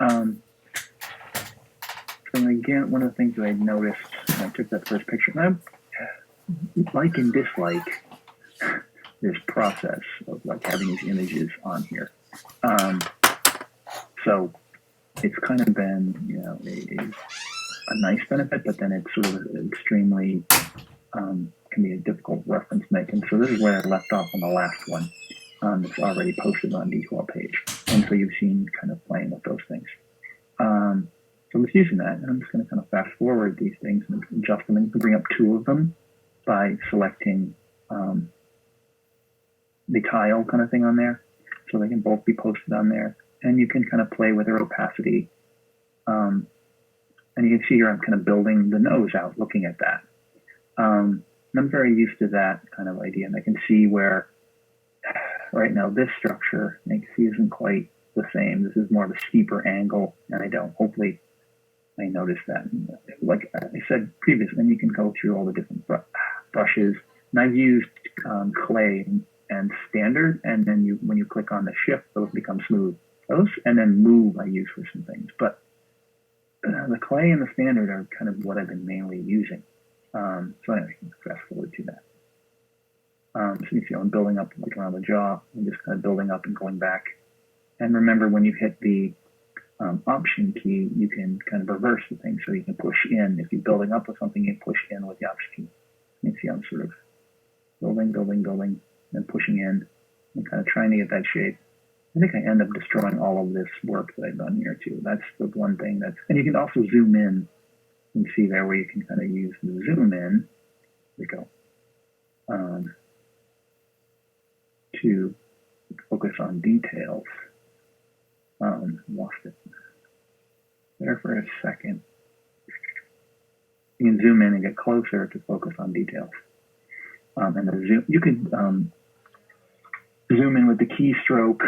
Um, so again, one of the things that I noticed when I took that first picture, and I like and dislike this process of like having these images on here. So it's kind of been, a nice benefit, but then it's sort of extremely, can be a difficult reference making. So this is where I left off on the last one. It's already posted on default page. And so you've seen kind of playing with those things. So I was using that, and I'm just going to kind of fast forward these things and adjust them. And you can bring up two of them by selecting the tile kind of thing on there. So they can both be posted on there. And you can kind of play with their opacity. And you can see here I'm kind of building the nose out, looking at that. And I'm very used to that kind of idea. And I can see where right now this structure, you can see, isn't quite the same. This is more of a steeper angle, and I don't. Hopefully I noticed that. Like I said previously, and you can go through all the different brushes. And I've used clay and standard, and then when you click on the shift, those become smooth. Those, and then move I use for some things. But the clay and the standard are kind of what I've been mainly using. So anyway, fast forward to that. So you see I'm building up like around the jaw, and just kind of building up and going back. And remember, when you hit the Option key, you can kind of reverse the thing. So you can push in. If you're building up with something, you push in with the Option key. You see I'm sort of building, and pushing in, and kind of trying to get that shape. I think I end up destroying all of this work that I've done here too. That's the one thing and you can also zoom in. You can see there where you can kind of use the zoom in. There we go. To focus on details. Lost it there for a second. You can zoom in and get closer to focus on details. And the zoom, you could zoom in with the keystroke.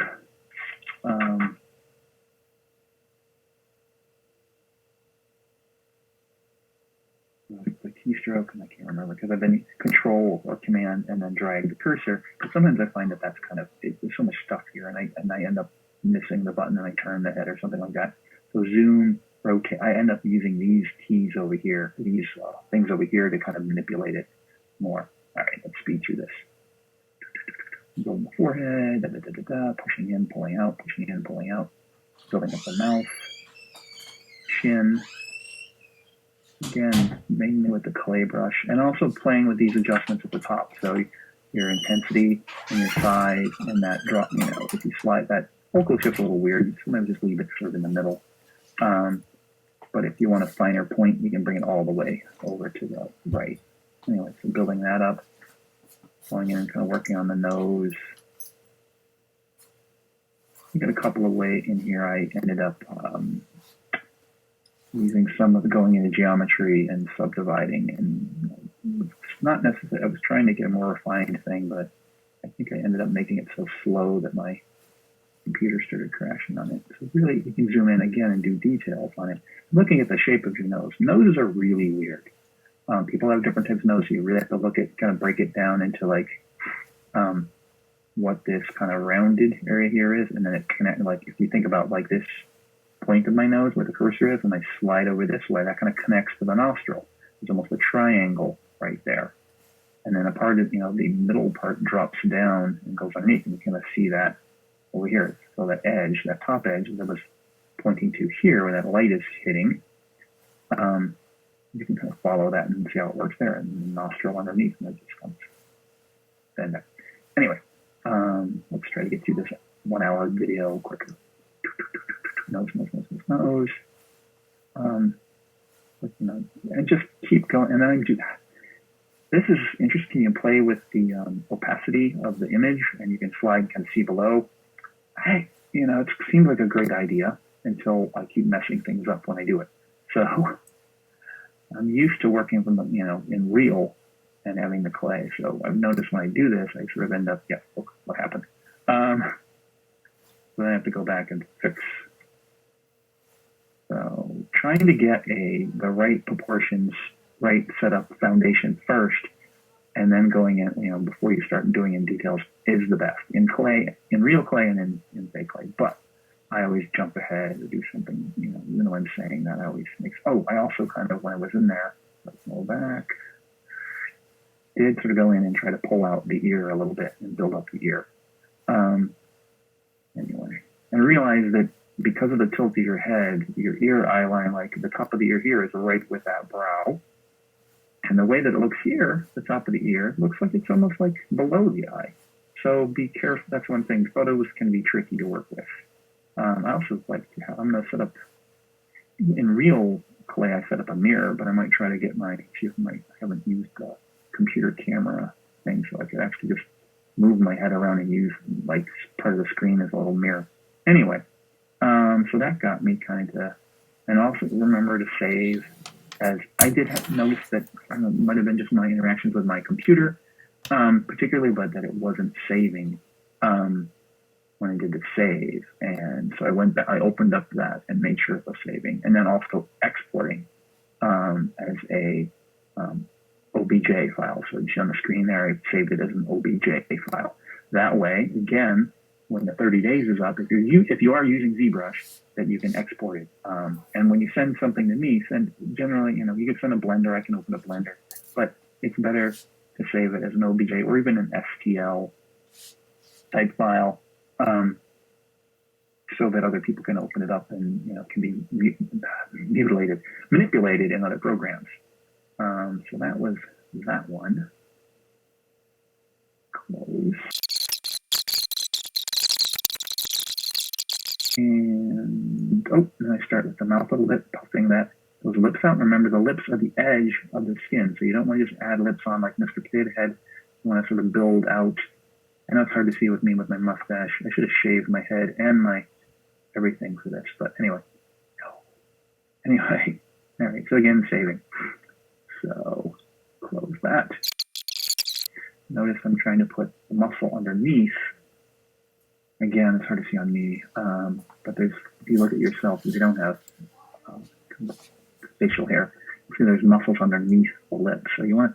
The keystroke, and I can't remember because I've been Control or Command and then drag the cursor. But sometimes I find that that's kind of there's so much stuff here, and I end up missing the button and I turn the head or something like that. So zoom, rotate. I end up using these keys over here, these things over here to kind of manipulate it more. All right, let's speed through this. Building the forehead, pushing in, pulling out, pushing in, pulling out. Building up the mouth, chin. Again, mainly with the clay brush, and also playing with these adjustments at the top. So your intensity and your size and that drop, if you slide that, focal shift's a little weird. Sometimes just leave it sort of in the middle. But if you want a finer point, you can bring it all the way over to the right. Anyway, so building that up, going in and kind of working on the nose. You got a couple of ways in here. I ended up using some of the going into geometry and subdividing, and it's not necessarily, I was trying to get a more refined thing, but I think I ended up making it so slow that my computer started crashing on it. So really, you can zoom in again and do details on it. Looking at the shape of your nose. Noses are really weird. People have different types of noses. You really have to look at, kind of break it down into like what this kind of rounded area here is, and then it connect. Like if you think about like this point of my nose where the cursor is, and I slide over this way, that kind of connects to the nostril. There's almost a triangle right there. And then a part of, the middle part drops down and goes underneath, and you kind of see that over here. So that edge, that top edge that I was pointing to here, where that light is hitting, you can kind of follow that and see how it works there, and the nostril underneath, and it just comes then there. Anyway, let's try to get through this 1 hour video quicker. Nose. And just keep going, and then I do that. This is interesting. You play with the opacity of the image, and you can slide, kind of see below. It seems like a great idea until I keep messing things up when I do it. So I'm used to working from in real and having the clay. So I've noticed when I do this, I sort of end up, look what happened. So then I have to go back and fix. So trying to get the right proportions, right setup foundation first, and then going in, before you start doing in details is the best in clay, in real clay, and in fake clay. But I always jump ahead or do something, even though I'm saying that, I always I also kind of, when I was in there, let's roll back, did sort of go in and try to pull out the ear a little bit and build up the ear. Anyway, and realize that because of the tilt of your head, your ear eye line, like the top of the ear here, is right with that brow. And the way that it looks here, the top of the ear, looks like it's almost like below the eye. So be careful. That's one thing. Photos can be tricky to work with. I also I'm going to set up, in real clay, I set up a mirror, but I might try to get I haven't used the computer camera thing, so I could actually just move my head around and use like part of the screen as a little mirror. Anyway, so that got me kind of, and also remember to save, as I did notice that it might have been just my interactions with my computer, particularly, but that it wasn't saving when I did the save. And so I went back, I opened up that and made sure it was saving, and then also exporting as a OBJ file. So you see on the screen there, I saved it as an OBJ file. That way, again, when the 30 days is up, if you are using ZBrush, that you can export it. And when you send something to me, generally, you can send a Blender. I can open a Blender, but it's better to save it as an OBJ or even an STL type file, so that other people can open it up and can be manipulated in other programs. So that was that one. Close. And then I start with the mouth of the lip, puffing those lips out. Remember, the lips are the edge of the skin, so you don't want to just add lips on like Mr. Potato Head. You want to sort of build out. I know it's hard to see with me with my mustache. I should have shaved my head and my everything for this, but anyway. All right, so again, saving. So close that. Notice I'm trying to put the muscle underneath. Again, it's hard to see on me, but if you look at yourself, if you don't have facial hair, you see there's muscles underneath the lips. So you want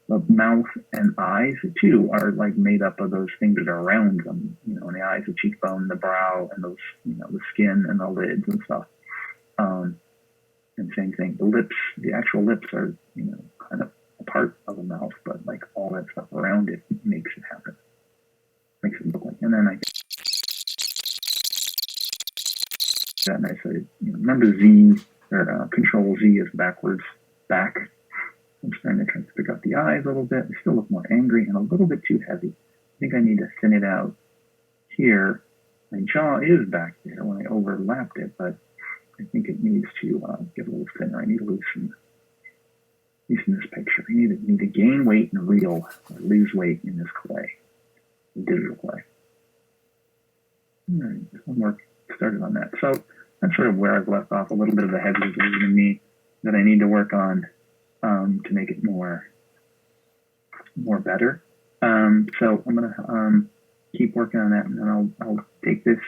the mouth and eyes too are like made up of those things that are around them. And the eyes, the cheekbone, the brow, and those, the skin and the lids and stuff. And same thing, the lips, the actual lips are, kind of a part of the mouth, but like all that stuff around it makes it happen. Makes it look like, and then I that nice. Remember Z or Control Z is backwards back. I'm starting to try to pick up the eyes a little bit. They still look more angry and a little bit too heavy. I think I need to thin it out here. My jaw is back there when I overlapped it, but I think it needs to get a little thinner. I need to loosen this picture. I need to gain weight in real, or lose weight in this clay, digital clay. All right, some work started on that. So that's sort of where I've left off, a little bit of the heavy version of me that I need to work on to make it more better. So I'm gonna keep working on that, and then I'll take this